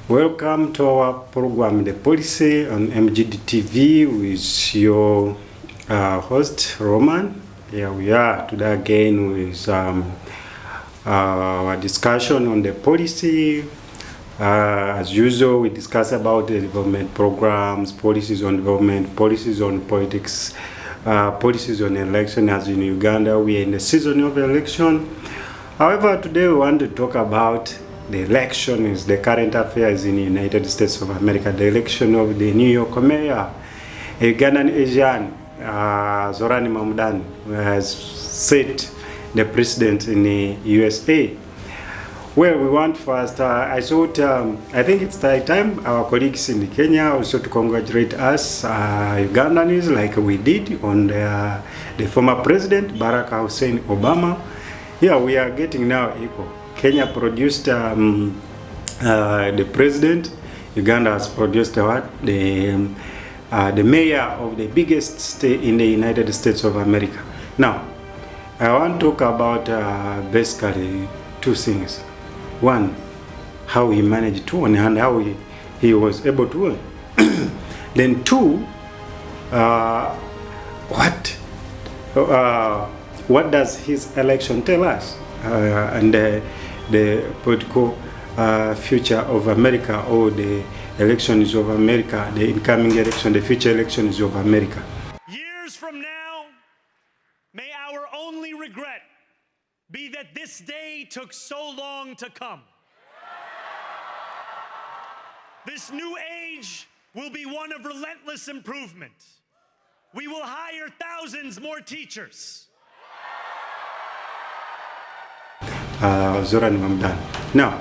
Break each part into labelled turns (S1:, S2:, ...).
S1: Welcome to our program, The Policy on MGD TV, with your host, Roman. Here we are today again with our discussion on the policy. As usual, we discuss about the development programs, policies on development, policies on politics, policies on election. As in Uganda, we are in the season of election. However, today we want to talk about the election, is the current affairs in the United States of America, the election of the New York mayor, a Ugandan Asian, Zohran Mamdani, who has set the president in the USA. Well, we want first, I think it's time our colleagues in Kenya also to congratulate us Ugandans like we did on the former president, Barack Hussein Obama. Yeah, we are getting now equal. Kenya produced the president. Uganda has produced the mayor of the biggest state in the United States of America. Now, I want to talk about basically two things. One, how he managed to win and how he was able to win. Then two, what does his election tell us? And the political future of America, or the elections of America, the incoming election, the future elections of America.
S2: Years from now, may our only regret be that this day took so long to come. This new age will be one of relentless improvement. We will hire thousands more teachers.
S1: Zohran Mamdani. Now,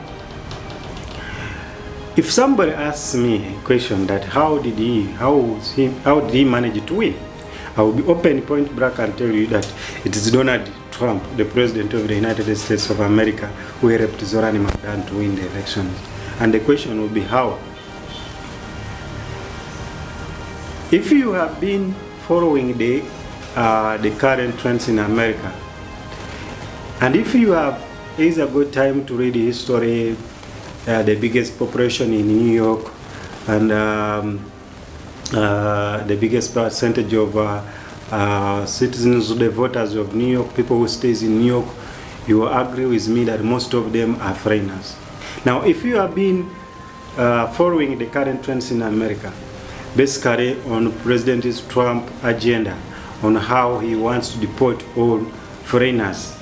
S1: if somebody asks me a question that how did he manage to win, I will be open point blank and tell you that it is Donald Trump, the president of the United States of America, who helped Zohran Mamdani to win the election. And the question will be how. If you have been following the current trends in America, and if you have, it's a good time to read history, the biggest population in New York, and the biggest percentage of citizens, the voters of New York, people who stays in New York, you will agree with me that most of them are foreigners. Now, if you have been following the current trends in America, basically on President Trump's agenda, on how he wants to deport all foreigners,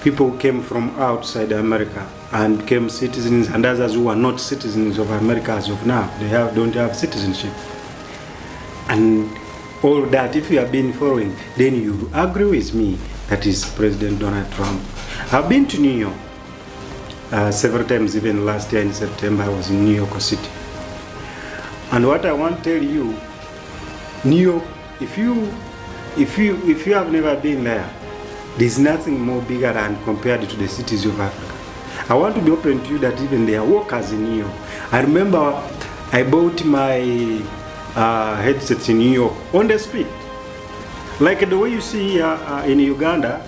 S1: people who came from outside America and became citizens, and others who are not citizens of America as of now, they don't have citizenship. And all that, if you have been following, then you agree with me that is President Donald Trump. I've been to New York several times, even last year in September I was in New York City. And what I want to tell you, New York, if you have never been there, there's nothing more bigger than compared to the cities of Africa. I want to be open to you that even there are workers in New York. I remember I bought my headsets in New York on the street. Like the way you see in Uganda,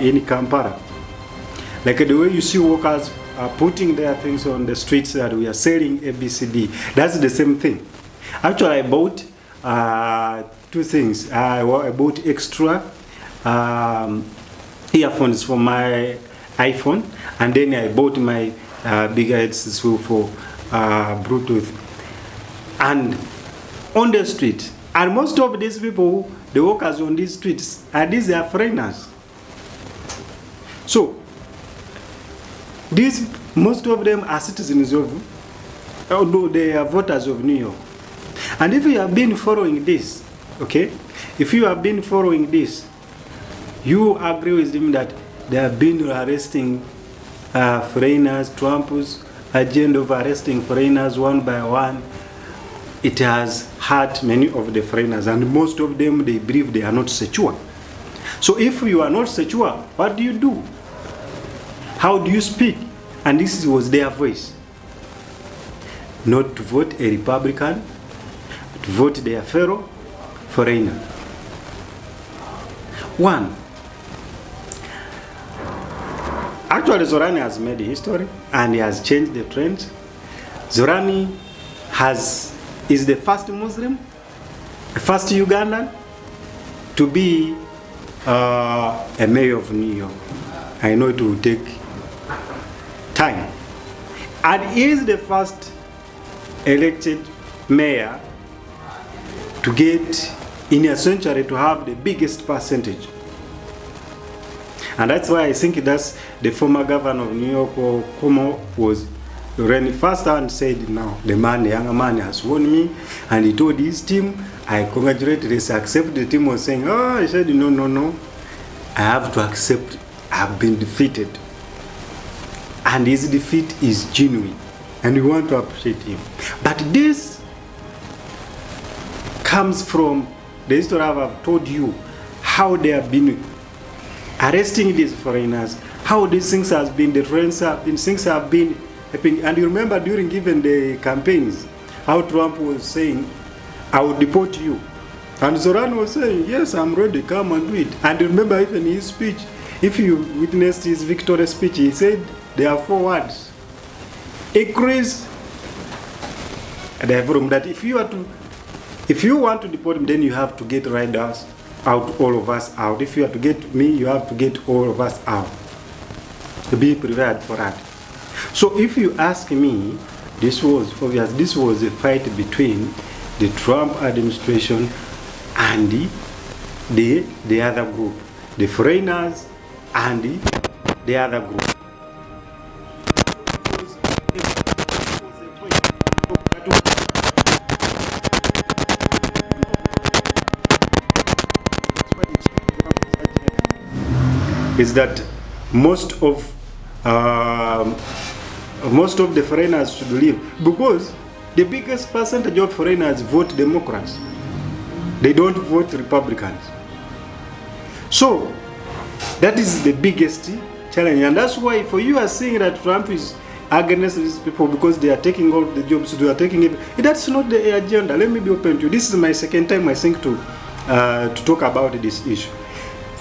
S1: in Kampala. Like the way you see workers putting their things on the streets that we are selling ABCD. That's the same thing. Actually, I bought two things. I bought extra earphones for my iPhone, and then I bought my bigger headsets for Bluetooth. And on the street, and most of these people, the workers on these streets, these are foreigners. So most of them are citizens of, although they are voters of New York. And if you have been following this, okay, if you have been following this, you agree with him that they have been arresting foreigners. Trump's agenda of arresting foreigners one by one, it has hurt many of the foreigners, and most of them, they believe they are not secure. So if you are not secure, what do you do? How do you speak? And this was their voice. Not to vote a Republican, but to vote their fellow foreigner. One, Actually, Zohran has made history and he has changed the trends. Zohran is the first Muslim, the first Ugandan to be a mayor of New York. I know it will take time. And he is the first elected mayor to get in a century to have the biggest percentage. And that's why I think that's the former governor of New York, Cuomo, was ran first and said, now the younger man has won me, and he told his team, I congratulate this, accept. The team was saying, oh, I said, no, I have to accept, I've been defeated. And his defeat is genuine, and we want to appreciate him. But this comes from the history I've told you, how they have been arresting these foreigners, how these things have been, the trends have been, things have been happening. And you remember during even the campaigns, how Trump was saying, I will deport you. And Zohran was saying, yes, I'm ready, come and do it. And remember even his speech, if you witnessed his victory speech, he said, there are 4 words. Increase the volume, that if you want to deport him, then you have to get riders out, all of us out. If you have to get me, you have to get all of us out. Be prepared for that. So if you ask me, this was obvious, this was a fight between the Trump administration and the other group, the foreigners and the other group. Is that most of the foreigners should leave, because the biggest percentage of foreigners vote Democrats. They don't vote Republicans. So that is the biggest challenge, and that's why for you are saying that Trump is against these people because they are taking all the jobs, they are taking it. That's not the agenda. Let me be open to you. This is my second time I think to talk about this issue.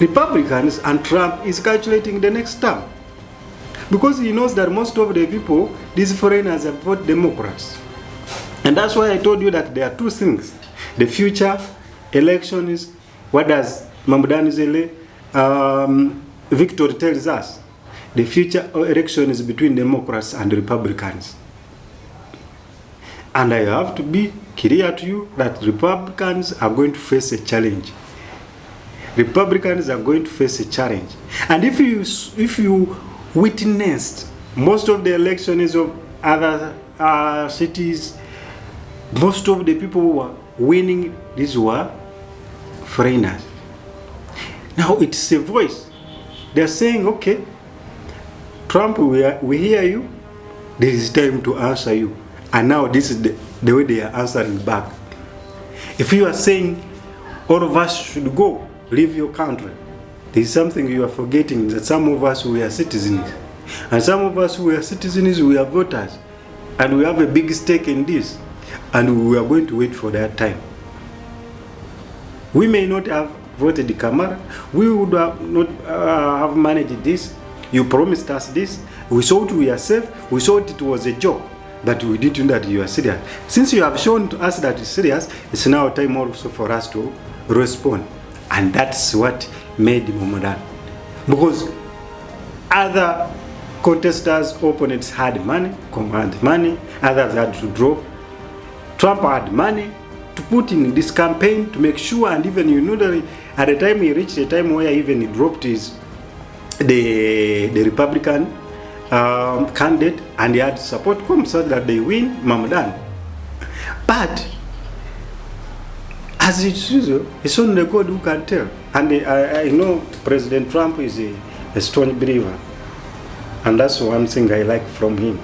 S1: Republicans and Trump is calculating the next term, because he knows that most of the people, these foreigners, have voted Democrats. And that's why I told you that there are 2 things. The future election is, what does Mamdani Style victory tells us? The future election is between Democrats and Republicans. And I have to be clear to you that Republicans are going to face a challenge. Republicans are going to face a challenge. And if you witnessed most of the elections of other cities, most of the people who were winning, these were foreigners. Now it's a voice. They're saying, okay, Trump, we hear you. There is time to answer you. And now this is the way they are answering back. If you are saying all of us should go, leave your country, there is something you are forgetting, that some of us, we are citizens. And some of us who are citizens, we are voters. And we have a big stake in this. And we are going to wait for that time. We may not have voted the Kamara. We would have not have managed this. You promised us this. We thought we are safe. We thought it was a joke. But we didn't know that you are serious. Since you have shown to us that it's serious, it's now time also for us to respond. And that's what made Mamdani. Because other contestants, opponents had money, command money, others had to drop. Trump had money to put in this campaign to make sure, and even that at the time he reached a time where even he dropped the Republican candidate, and he had support come so that they win Mamdani. But as it's usual, it's only God who can tell. And I know President Trump is a strong believer. And that's one thing I like from him,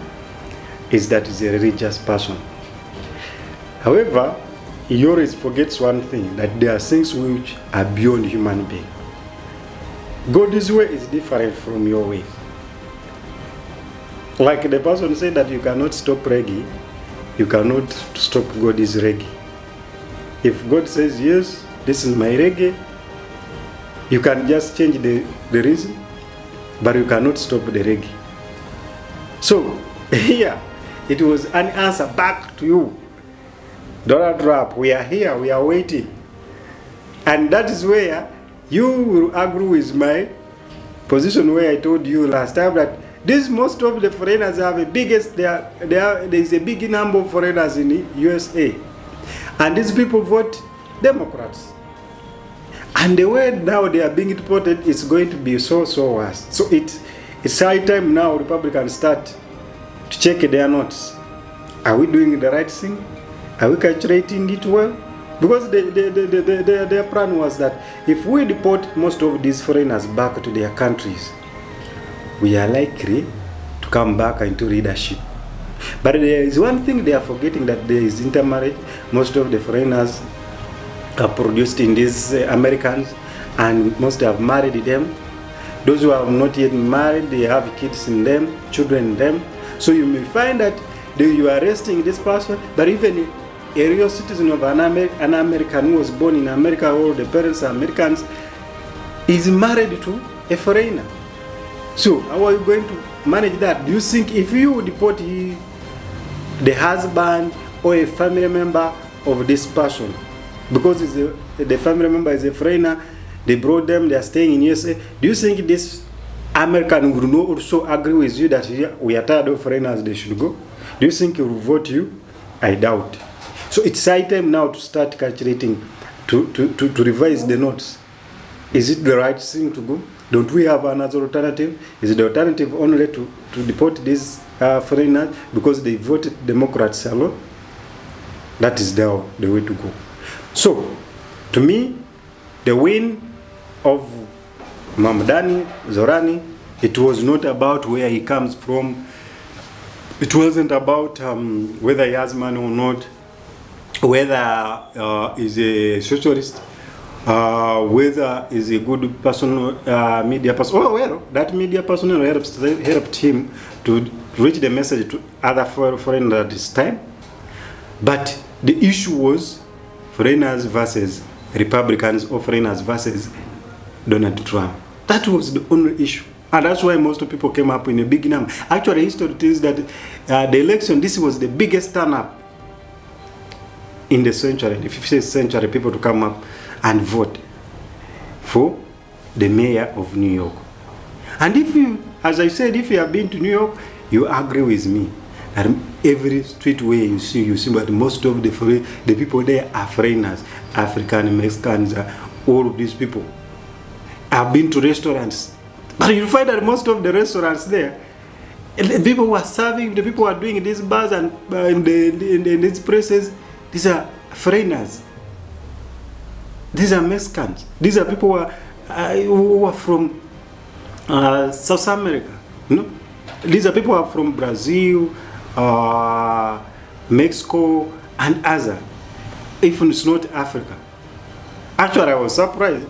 S1: is that he's a religious person. However, he always forgets one thing, that there are things which are beyond human being. God's way is different from your way. Like the person said that you cannot stop reggae, you cannot stop God's reggae. If God says, yes, this is my reggae, you can just change the reason but you cannot stop the reggae. So here, it was an answer back to you. Donald Trump, we are here, we are waiting. And that is where you will agree with my position where I told you last time that most of the foreigners have the biggest, there is a big number of foreigners in the USA. And these people vote Democrats. And the way now they are being deported is going to be so worse. So it's high time now Republicans start to check their notes. Are we doing the right thing? Are we calculating it well? Because their plan was that if we deport most of these foreigners back to their countries, we are likely to come back into leadership. But there is one thing they are forgetting, that there is intermarriage. Most of the foreigners are produced in these Americans, and most have married them. Those who have not yet married, they have kids in them, children in them. So you may find that you are arresting this person, but even a real citizen of an American who was born in America, or the parents are Americans, is married to a foreigner. So how are you going to manage that? Do you think if you deport the husband or a family member of this person, because the family member is a foreigner, they brought them, they are staying in USA, do you think this American would also agree with you that we are tired of foreigners, they should go? Do you think he will vote you? I doubt. So it's high time now to start calculating, to revise the notes. Is it the right thing to go? Don't we have another alternative? Is the alternative only to deport these foreigners because they voted Democrats alone? That is the way to go. So, to me, the win of Mamdani Zohran, it was not about where he comes from. It wasn't about whether he has money or not, whether he's a socialist, whether he's a good person, media person. Oh, well, that media person helped him to reach the message to other foreigners at this time. But the issue was foreigners versus Republicans, or foreigners versus Donald Trump. That was the only issue. And that's why most people came up in a big number. Actually, history tells that the election, this was the biggest turn-up in the century, the 15th century, people to come up and vote for the mayor of New York. And if you, as I said, if you have been to New York, you agree with me that every street where you see, but most of the people there are foreigners, African, Mexicans, all of these people. I've been to restaurants, but you find that most of the restaurants there, the people who are serving, the people who are doing these bars and in these places, these are foreigners. These are Mexicans. These are people who are from South America. You know? These are people who are from Brazil, Mexico, and other. Even it's not Africa. Actually, I was surprised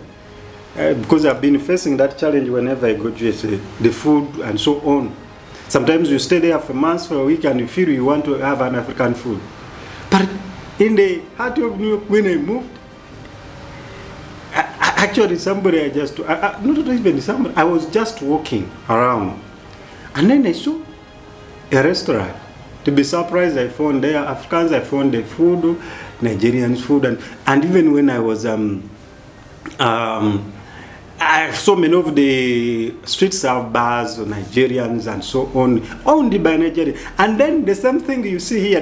S1: because I've been facing that challenge whenever I go to USA, the food and so on. Sometimes you stay there for months, for a week, and you feel you want to have an African food. But in the heart of New York, when I moved, actually somebody I was just walking around, and then I saw a restaurant. To be surprised, I found there Africans, I found the food, Nigerian food, and even when I was I saw many of the street serve bars, Nigerians and so on, owned by Nigerians. And then the same thing you see here,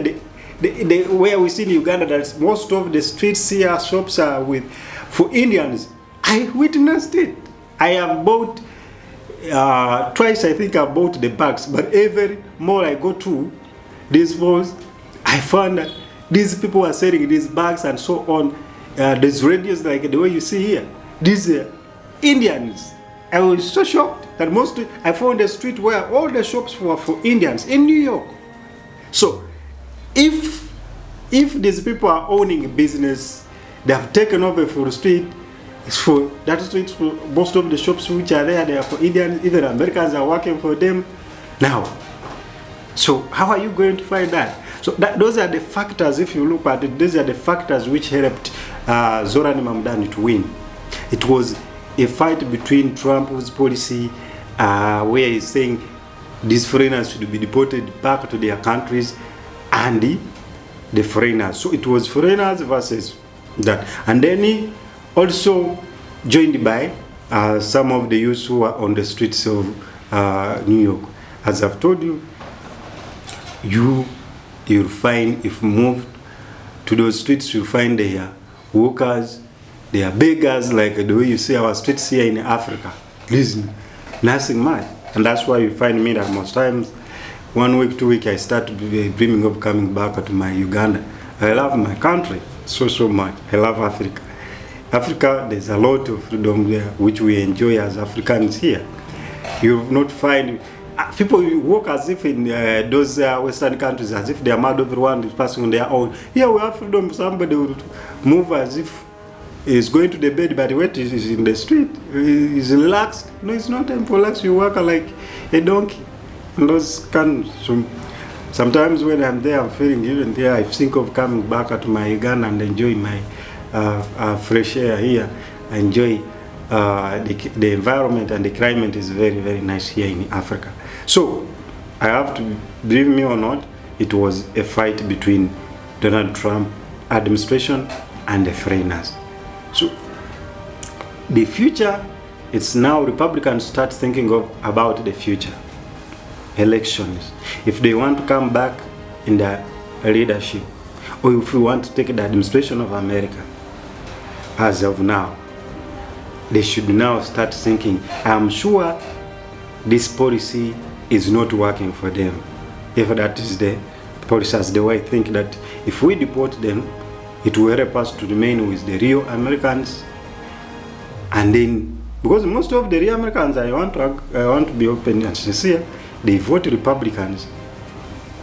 S1: the where we see in Uganda, that most of the streets here, shops are for Indians. I witnessed it. I have bought twice, I think I bought the bags, but every mall I go to, these malls, I found that these people are selling these bags and so on. There's radios like the way you see here. These Indians. I was so shocked that I found a street where all the shops were for Indians in New York. So, if these people are owning a business, they have taken over for the street. It's for that street. For most of the shops which are there, they are for Indians. Even Americans are working for them now. So, how are you going to find that? So, those are the factors. If you look at it, these are the factors which helped Zohran Mamdani to win. It was a fight between Trump's policy where he's saying these foreigners should be deported back to their countries, and the foreigners. So it was foreigners versus that. And then he also joined by some of the youths who are on the streets of New York. As I've told you, you'll find, if you move to those streets, you'll find their workers, their beggars, like the way you see our streets here in Africa. Listen, nothing much. And that's why you find me that most times, 1 week, 2 weeks, I start dreaming of coming back to my Uganda. I love my country so much. I love Africa. Africa, there's a lot of freedom there, which we enjoy as Africans here. You will not find people walk as if in those Western countries, as if they are mad, everyone is passing on their own. Here we have freedom. Somebody will move as if he's going to the bed, but wait, he's in the street. He's relaxed. No, it's not time for relax. You walk like a donkey. And those can. Sometimes when I'm there, I'm feeling even there. I think of coming back to my Uganda and enjoy my fresh air here. I enjoy the environment, and the climate is very nice here in Africa. So I have to, believe me or not, it was a fight between Donald Trump administration and the foreigners. So the future, it's now Republicans start thinking about the future. Elections. If they want to come back in the leadership, or if we want to take the administration of America, as of now, they should now start thinking, I'm sure this policy is not working for them. If that is the policy, as the way I think that if we deport them, it will help us to remain with the real Americans. And then, because most of the real Americans, I want to be open and sincere, they vote Republicans.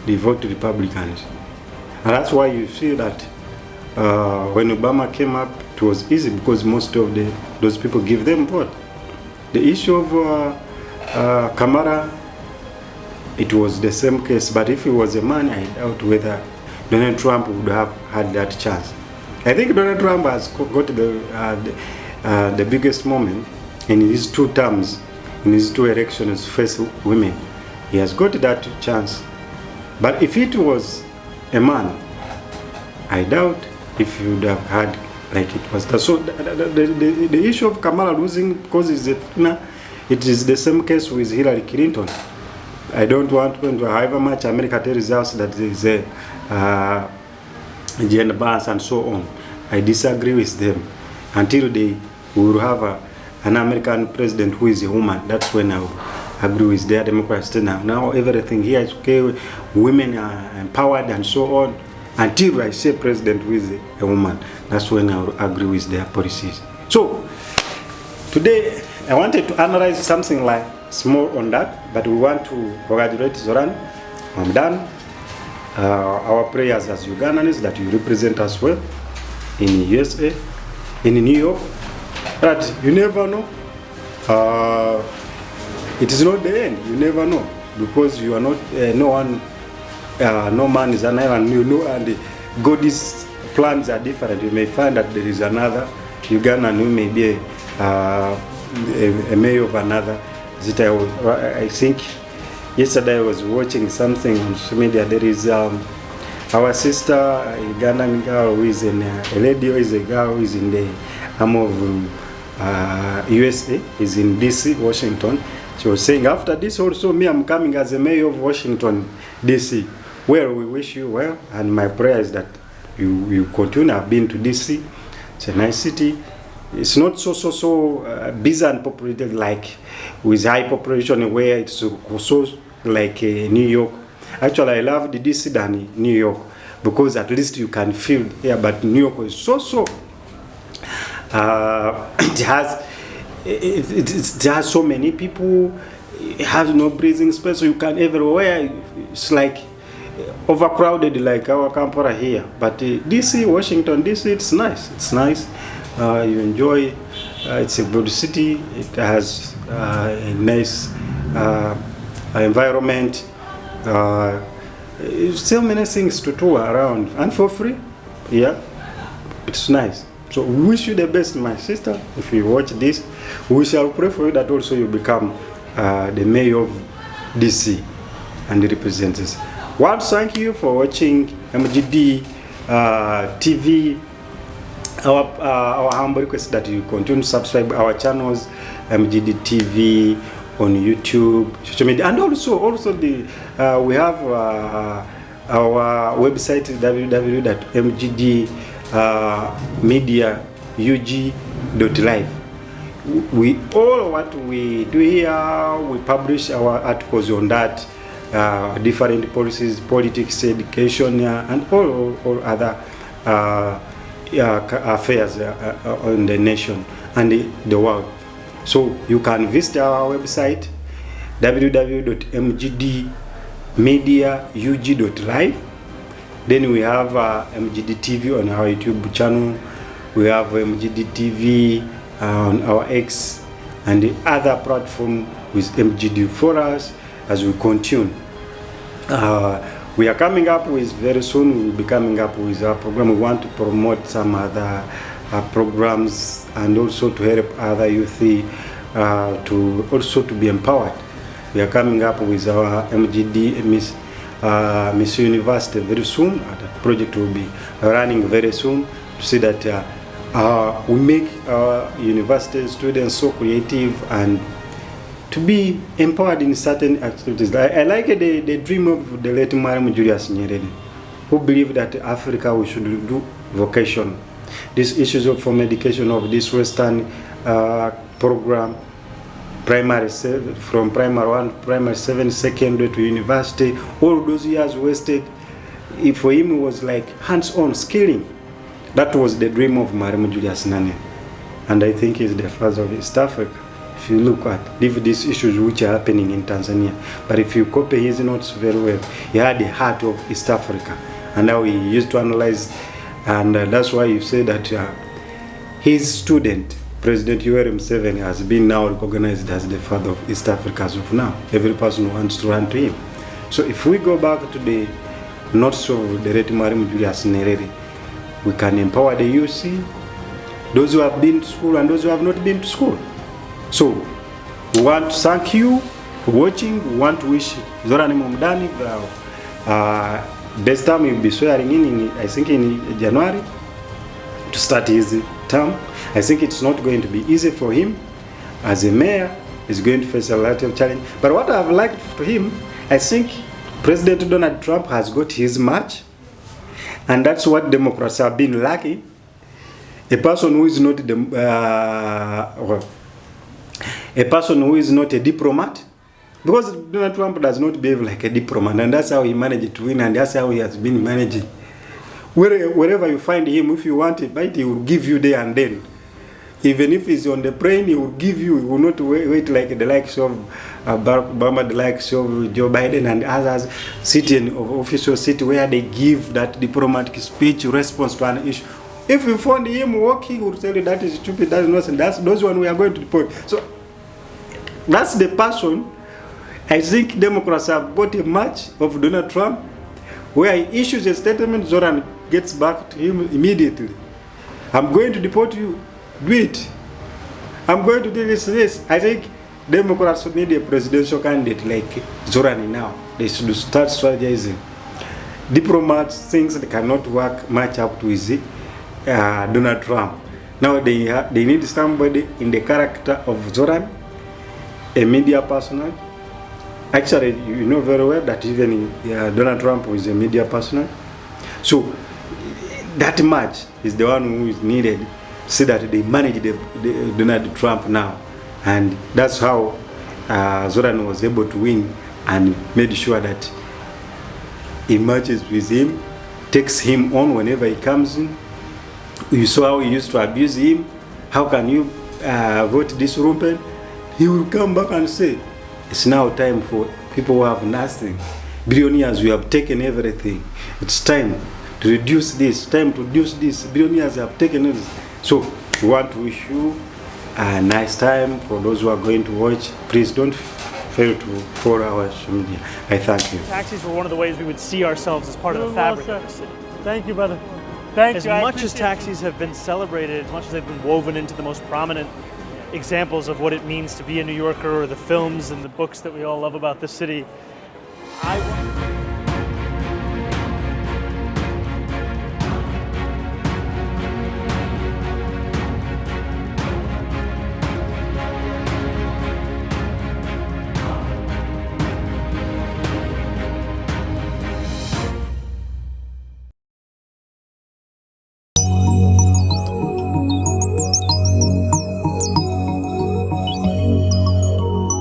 S1: They vote Republicans. And that's why you see that when Obama came up, it was easy because most of those people give them vote. The issue of Kamala, it was the same case, but if he was a man, I doubt whether Donald Trump would have had that chance. I think Donald Trump has got the biggest moment in his 2 terms, in his 2 elections, face women. He has got that chance. But if it was a man, I doubt if he would have had like it was. So the issue of Kamala losing because it is the same case with Hillary Clinton. I don't want to, however much America tells us that there is a gender balance and so on. I disagree with them. Until they will have an American president who is a woman, that's when I will agree with their Democrats. Now everything here is okay, women are empowered and so on. Until I say president who is a woman, that's when I will agree with their policies. So today I wanted to analyze something like small on that, but we want to congratulate Zohran, Mamdani, our prayers as Ugandans that you represent us well in USA, in New York. But you never know. It is not the end. You never know, because you are not no man is an island. You know, and God's plans are different. You may find that there is another Ugandan who may be a mayor of another. I think yesterday I was watching something on social media. There is our sister, a Ugandan girl who is in a lady who is a girl who is in the arm of USA, is in DC, Washington. She was saying, after this also me, I'm coming as a mayor of Washington, DC. Well, we wish you well, and my prayer is that you continue. I've been to DC. It's a nice city. It's not so busy and populated like with high population where it's so like New York. Actually, I love the DC than New York because at least you can feel here. But New York is so. It has so many people. It has no breathing space, so you can everywhere. It's like overcrowded like our Kampala here. But DC, Washington DC, it's nice. It's nice. You enjoy. It's a good city. It has a nice environment. So many things to do around, and for free. Yeah, it's nice. So we wish you the best, my sister. If you watch this, we shall pray for you that also you become the mayor of DC and the representatives. Well, thank you for watching MGD TV. Our humble request that you continue to subscribe our channels, MGD TV on YouTube, social media, and also the we have our website www.mgdmediaug.live. We all what we do here, we publish our articles on that, different policies, politics, education, and all other affairs on the nation and the world. So you can visit our website www.mgdmediaug.live. Then we have MGD TV on our YouTube channel. We have MGD TV on our X and the other platform with MGD for us as we continue. We are coming up with very soon. We will be coming up with our program. We want to promote some other programs and also to help other youth to also to be empowered. We are coming up with our MGD Miss University very soon. The project will be running very soon to see that we make our university students so creative and to be empowered in certain activities. I like the dream of the late Mwalimu Julius Nyerere, who believed that Africa we should do vocation. These issues of from education of this Western program, primary from primary 1 to primary 7, secondary to university, all those years wasted. For him it was like hands-on skilling. That was the dream of Mwalimu Julius Nyerere, and I think he's the father of East Africa. If you look at these issues which are happening in Tanzania, but if you copy his notes very well, he had the heart of East Africa, and now he used to analyze, and that's why you say that his student, President Yoweri Museveni, has been now recognized as the father of East Africa as of now. Every person wants to run to him. So if we go back to the notes of the late Mwalimu Julius Nyerere, we can empower the youth, those who have been to school and those who have not been to school. So we want to thank you for watching. We want to wish Zohran Mamdani best time he'll be swearing in I think in January to start his term. I think it's not going to be easy for him as a mayor. He's going to face a lot of challenge. But what I've liked to him, I think President Donald Trump has got his match, and that's what Democrats have been lacking. A person who is not a diplomat, because Donald Trump does not behave like a diplomat, and that's how he managed to win, and that's how he has been managing. Wherever you find him, if you want it, right, he will give you there and then. Even if he's on the plane, he will give you. He will not wait like the likes of Barack Obama, the likes of Joe Biden and others sitting of official city where they give that diplomatic speech response to an issue. If you find him walking, he will tell you that is stupid, that is nonsense. That's those one we are going to deport. So that's the person. I think Democrats have got a match of Donald Trump, where he issues a statement, Zohran gets back to him immediately. I'm going to deport you. Do it. I'm going to do this. I think Democrats need a presidential candidate like Zohran now. They should start strategizing. Diplomats things that cannot work match up with Donald Trump. Now they need somebody in the character of Zohran, a media personal. Actually, you know very well that even Donald Trump is a media personal. So that match is the one who is needed. See that they manage the Donald Trump now, and that's how Zohran was able to win and made sure that he matches with him, takes him on whenever he comes in. You saw how he used to abuse him. How can you vote this rumpen? He will come back and say, it's now time for people who have nothing. Billionaires, we have taken everything. It's time to reduce this, time to reduce this. Billionaires have taken everything. So we want to wish you a nice time. For those who are going to watch, please don't fail to follow our social media. I thank you.
S3: Taxis were one of the ways we would see ourselves as part of the fabric of the city.
S4: Thank you, brother. Thank
S3: As
S4: you.
S3: much as taxis have been celebrated, as much as they've been woven into the most prominent examples of what it means to be a New Yorker, or the films and the books that we all love about the city. I want